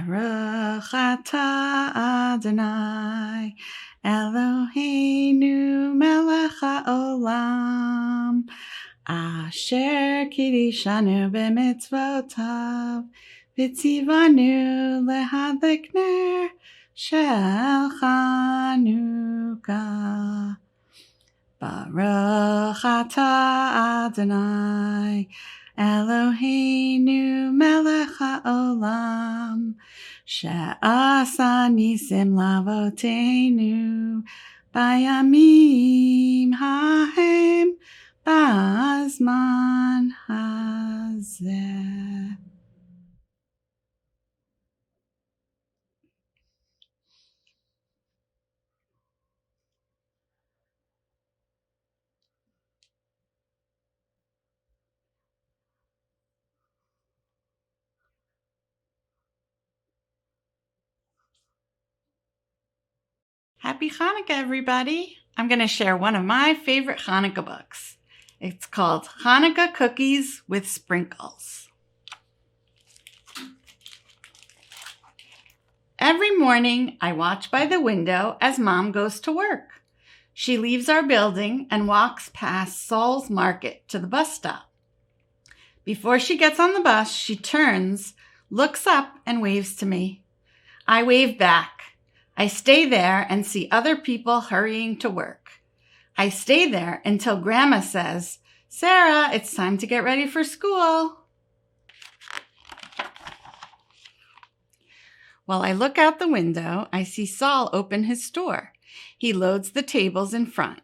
Baruch atah Adonai Eloheinu melech haolam asher kiddushanu b'mitzvotav v'tzivanu lehadlik ner shel Hanukkah. Baruch atah Adonai Eloheinu melech haolam she'asa nisim lavoteinu bayamim hahem ba'azman hazeh. Happy Hanukkah, everybody! I'm going to share one of my favorite Hanukkah books. It's called Hanukkah Cookies with Sprinkles. Every morning, I watch by the window as Mom goes to work. She leaves our building and walks past Saul's Market to the bus stop. Before she gets on the bus, she turns, looks up, and waves to me. I wave back. I stay there and see other people hurrying to work. I stay there until Grandma says, "Sarah, it's time to get ready for school." While I look out the window, I see Saul open his store. He loads the tables in front.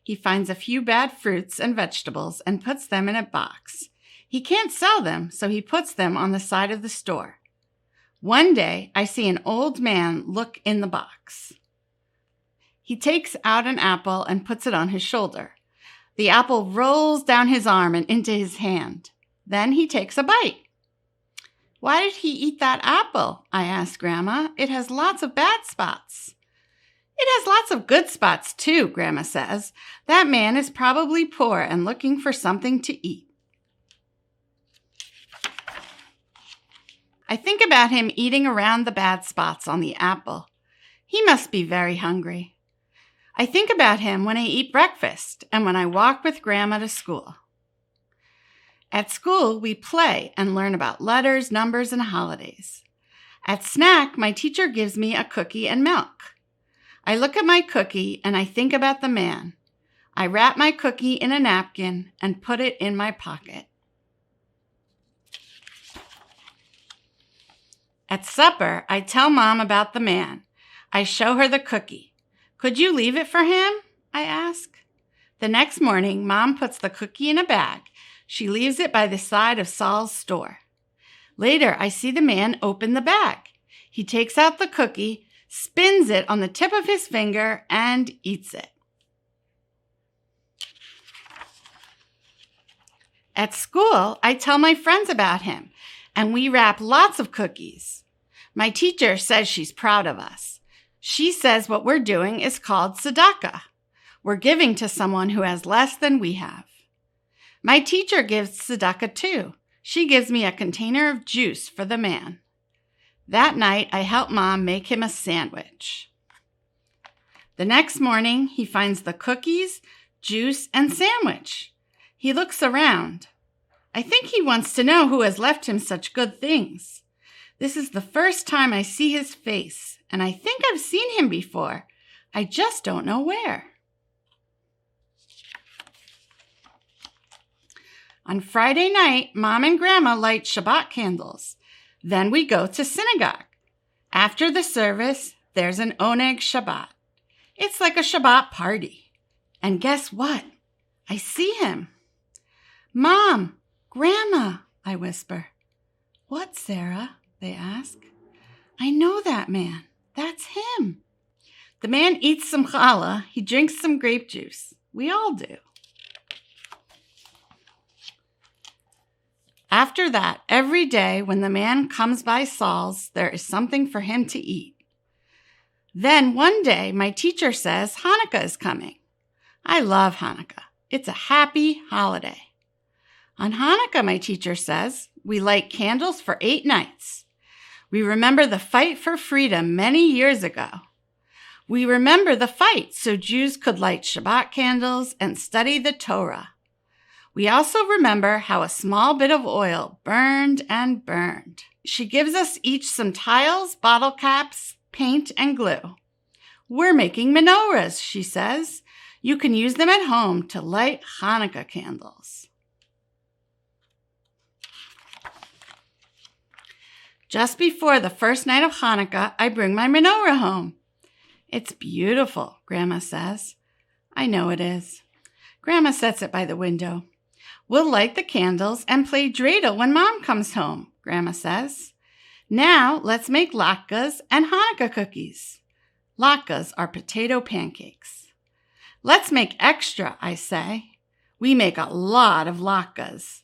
He finds a few bad fruits and vegetables and puts them in a box. He can't sell them, so he puts them on the side of the store. One day, I see an old man look in the box. He takes out an apple and puts it on his shoulder. The apple rolls down his arm and into his hand. Then he takes a bite. "Why did he eat that apple?" I asked Grandma. "It has lots of bad spots." "It has lots of good spots, too," Grandma says. "That man is probably poor and looking for something to eat." I think about him eating around the bad spots on the apple. He must be very hungry. I think about him when I eat breakfast and when I walk with Grandma to school. At school, we play and learn about letters, numbers, and holidays. At snack, my teacher gives me a cookie and milk. I look at my cookie and I think about the man. I wrap my cookie in a napkin and put it in my pocket. At supper, I tell Mom about the man. I show her the cookie. "Could you leave it for him?" I ask. The next morning, Mom puts the cookie in a bag. She leaves it by the side of Saul's store. Later, I see the man open the bag. He takes out the cookie, spins it on the tip of his finger, and eats it. At school, I tell my friends about him, and we wrap lots of cookies. My teacher says she's proud of us. She says what we're doing is called tzedakah. We're giving to someone who has less than we have. My teacher gives tzedakah too. She gives me a container of juice for the man. That night, I help Mom make him a sandwich. The next morning, he finds the cookies, juice, and sandwich. He looks around. I think he wants to know who has left him such good things. This is the first time I see his face, and I think I've seen him before. I just don't know where. On Friday night, Mom and Grandma light Shabbat candles. Then we go to synagogue. After the service, there's an Oneg Shabbat. It's like a Shabbat party. And guess what? I see him. "Mom, Grandma," I whisper. "What, Sarah?" they ask. "I know that man. That's him." The man eats some challah. He drinks some grape juice. We all do. After that, every day when the man comes by Saul's, there is something for him to eat. Then one day, my teacher says Hanukkah is coming. I love Hanukkah. It's a happy holiday. On Hanukkah, my teacher says, we light candles for 8 nights. We remember the fight for freedom many years ago. We remember the fight so Jews could light Shabbat candles and study the Torah. We also remember how a small bit of oil burned and burned. She gives us each some tiles, bottle caps, paint, and glue. We're making menorahs, she says. You can use them at home to light Hanukkah candles. Just before the first night of Hanukkah, I bring my menorah home. It's beautiful, Grandma says. I know it is. Grandma sets it by the window. We'll light the candles and play dreidel when Mom comes home, Grandma says. Now let's make latkes and Hanukkah cookies. Latkes are potato pancakes. Let's make extra, I say. We make a lot of latkes.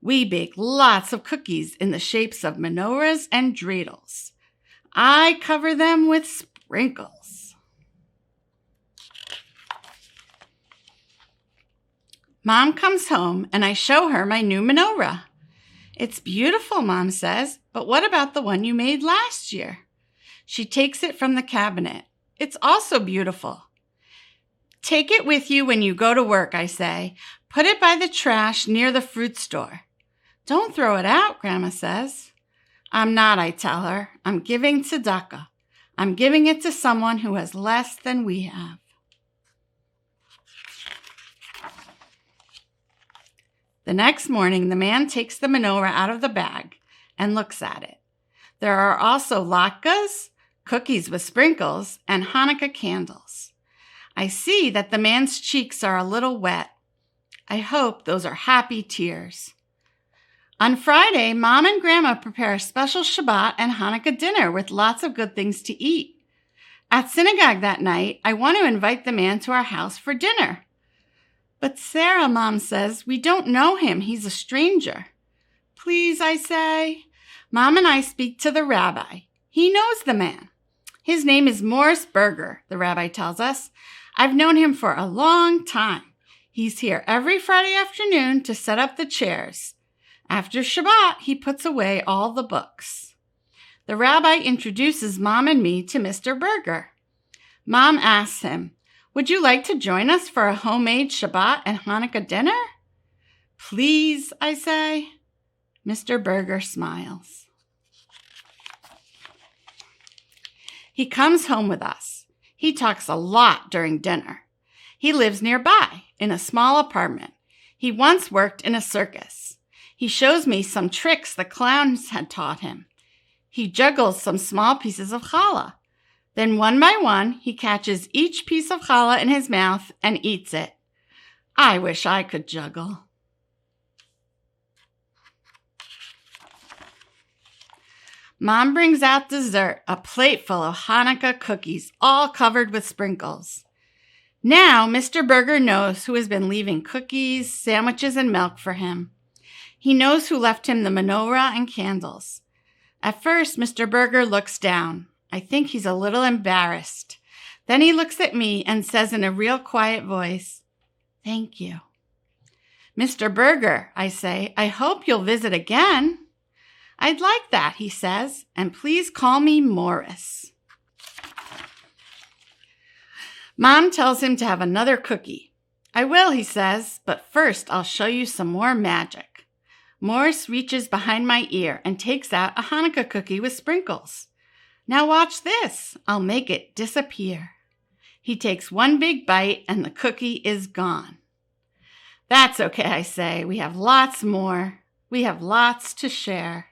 We bake lots of cookies in the shapes of menorahs and dreidels. I cover them with sprinkles. Mom comes home and I show her my new menorah. It's beautiful, Mom says, but what about the one you made last year? She takes it from the cabinet. It's also beautiful. Take it with you when you go to work, I say. Put it by the trash near the fruit store. Don't throw it out, Grandma says. I'm not, I tell her. I'm giving tzedakah. I'm giving it to someone who has less than we have. The next morning, the man takes the menorah out of the bag and looks at it. There are also latkes, cookies with sprinkles, and Hanukkah candles. I see that the man's cheeks are a little wet. I hope those are happy tears. On Friday, Mom and Grandma prepare a special Shabbat and Hanukkah dinner with lots of good things to eat. At synagogue that night, I want to invite the man to our house for dinner. But Sarah, Mom says, we don't know him. He's a stranger. Please, I say. Mom and I speak to the rabbi. He knows the man. His name is Morris Berger, the rabbi tells us. I've known him for a long time. He's here every Friday afternoon to set up the chairs. After Shabbat, he puts away all the books. The rabbi introduces Mom and me to Mr. Berger. Mom asks him, would you like to join us for a homemade Shabbat and Hanukkah dinner? Please, I say. Mr. Berger smiles. He comes home with us. He talks a lot during dinner. He lives nearby in a small apartment. He once worked in a circus. He shows me some tricks the clowns had taught him. He juggles some small pieces of challah. Then one by one, he catches each piece of challah in his mouth and eats it. I wish I could juggle. Mom brings out dessert, a plate full of Hanukkah cookies, all covered with sprinkles. Now, Mr. Berger knows who has been leaving cookies, sandwiches, and milk for him. He knows who left him the menorah and candles. At first, Mr. Berger looks down. I think he's a little embarrassed. Then he looks at me and says in a real quiet voice, "Thank you." "Mr. Berger," I say, "I hope you'll visit again." "I'd like that," he says, "and please call me Morris." Mom tells him to have another cookie. "I will," he says, "but first I'll show you some more magic." Morris reaches behind my ear and takes out a Hanukkah cookie with sprinkles. "Now watch this. I'll make it disappear." He takes one big bite and the cookie is gone. "That's okay," I say. "We have lots more. We have lots to share."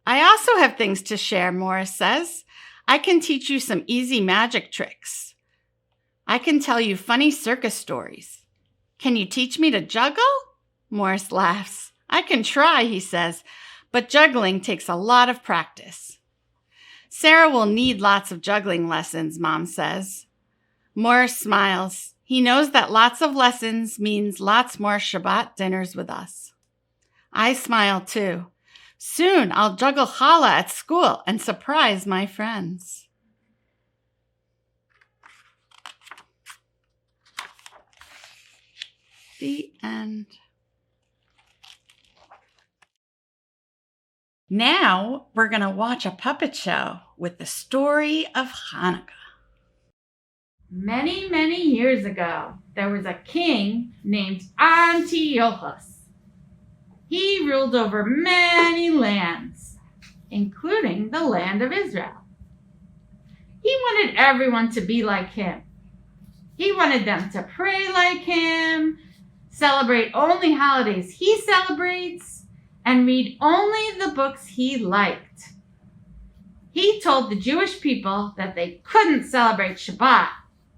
"I also have things to share," Morris says. "I can teach you some easy magic tricks. I can tell you funny circus stories. Can you teach me to juggle?" Morris laughs. "I can try," he says, "but juggling takes a lot of practice." "Sarah will need lots of juggling lessons," Mom says. Morris smiles. He knows that lots of lessons means lots more Shabbat dinners with us. I smile too. Soon I'll juggle challah at school and surprise my friends. The end. Now we're going to watch a puppet show with the story of Hanukkah. Many, many years ago, there was a king named Antiochus. He ruled over many lands, including the land of Israel. He wanted everyone to be like him. He wanted them to pray like him, celebrate only holidays he celebrates, and read only the books he liked. He told the Jewish people that they couldn't celebrate Shabbat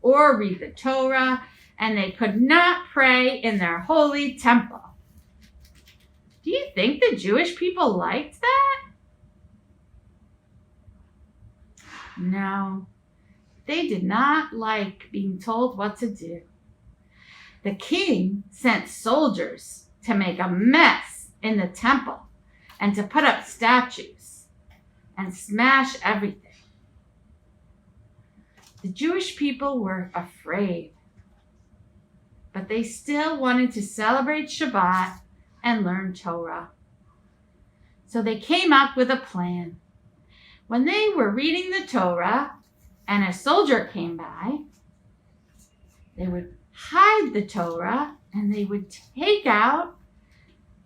or read the Torah, and they could not pray in their holy temple. Do you think the Jewish people liked that? No, they did not like being told what to do. The king sent soldiers to make a mess in the temple and to put up statues and smash everything. The Jewish people were afraid, but they still wanted to celebrate Shabbat and learn Torah. So they came up with a plan. When they were reading the Torah and a soldier came by, they would hide the Torah and they would take out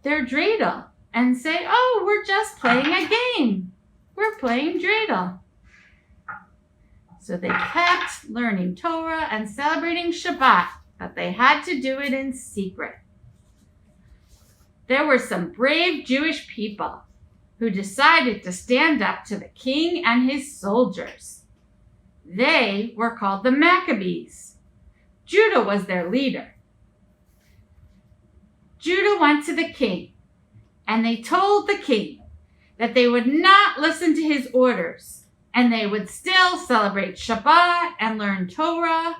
their dreidel and say, "Oh, we're just playing a game. We're playing dreidel." So they kept learning Torah and celebrating Shabbat, but they had to do it in secret. There were some brave Jewish people who decided to stand up to the king and his soldiers. They were called the Maccabees. Judah was their leader. Judah went to the king, and they told the king that they would not listen to his orders, and they would still celebrate Shabbat and learn Torah.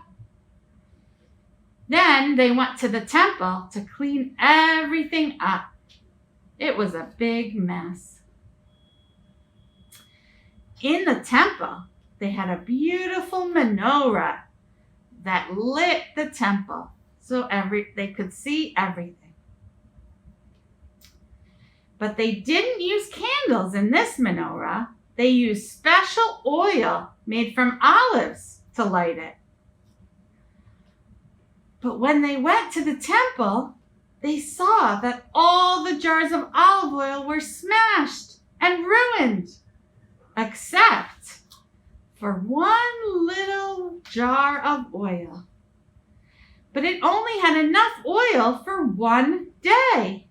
Then they went to the temple to clean everything up. It was a big mess. In the temple, they had a beautiful menorah that lit the temple so they could see everything. But they didn't use candles in this menorah. They used special oil made from olives to light it. But when they went to the temple, they saw that all the jars of olive oil were smashed and ruined, except for one little jar of oil. But it only had enough oil for one day.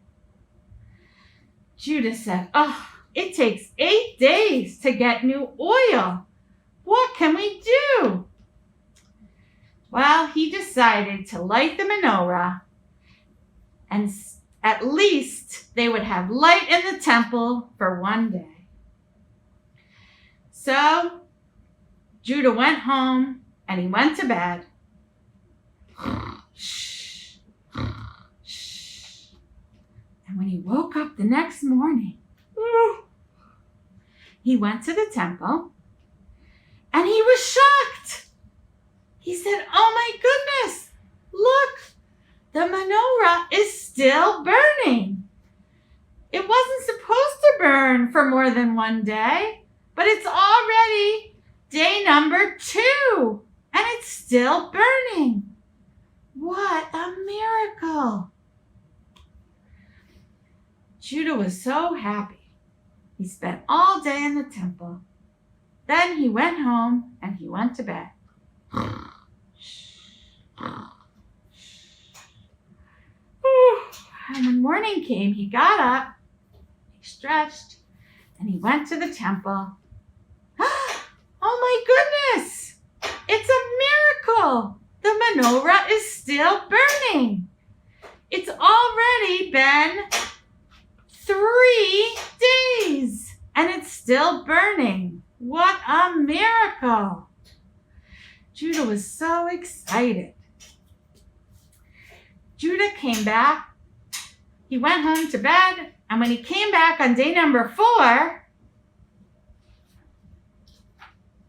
Judah said, "Oh, it takes 8 days to get new oil. What can we do?" Well, he decided to light the menorah, and at least they would have light in the temple for one day. So Judah went home and he went to bed. And when he woke up the next morning, he went to the temple and he was shocked. He said, "Oh my goodness, look, the menorah is still burning. It wasn't supposed to burn for more than one day, but it's already day number 2 and it's still burning. What a miracle." Judah was so happy. He spent all day in the temple. Then he went home and he went to bed. And when morning came, he got up, he stretched, and he went to the temple. Oh my goodness! It's a miracle! The menorah is still burning. It's already been 3 days, and it's still burning. What a miracle! Judah was so excited. Judah came back. He went home to bed, and when he came back on day number 4,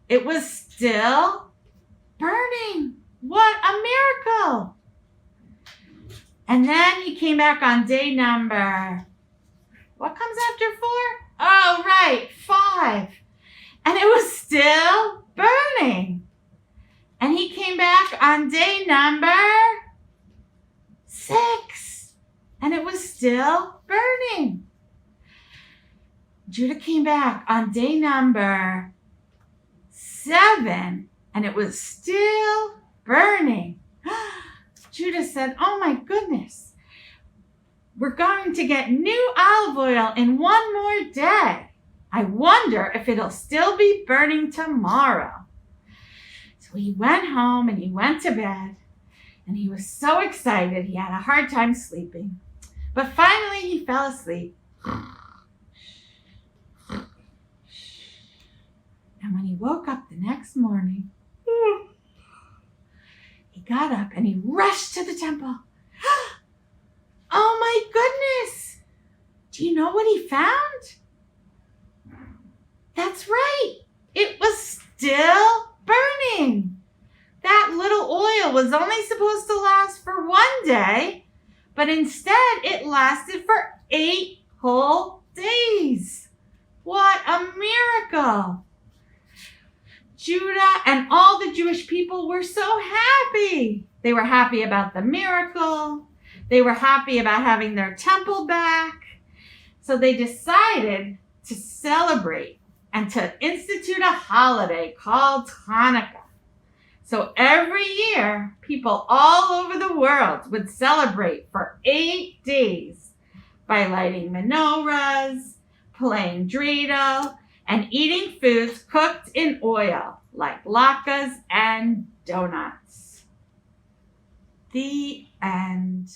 it was still burning. What a miracle! And then he came back on day number, what comes after 4? Oh, still burning. Judah came back on day number 7, and it was still burning. Judah said, "Oh my goodness, we're going to get new olive oil in one more day. I wonder if it'll still be burning tomorrow." So he went home and he went to bed, and he was so excited he had a hard time sleeping. But finally he fell asleep. And when he woke up the next morning, he got up and he rushed to the temple. Oh my goodness! Do you know what he found? That's right. It was still burning. That little oil was only supposed to last for 1 day, but instead it lasted for 8 whole days. What a miracle! Judah and all the Jewish people were so happy. They were happy about the miracle. They were happy about having their temple back. So they decided to celebrate and to institute a holiday called Hanukkah. So every year, people all over the world would celebrate for 8 days by lighting menorahs, playing dreidel, and eating foods cooked in oil, like latkes and donuts. The end.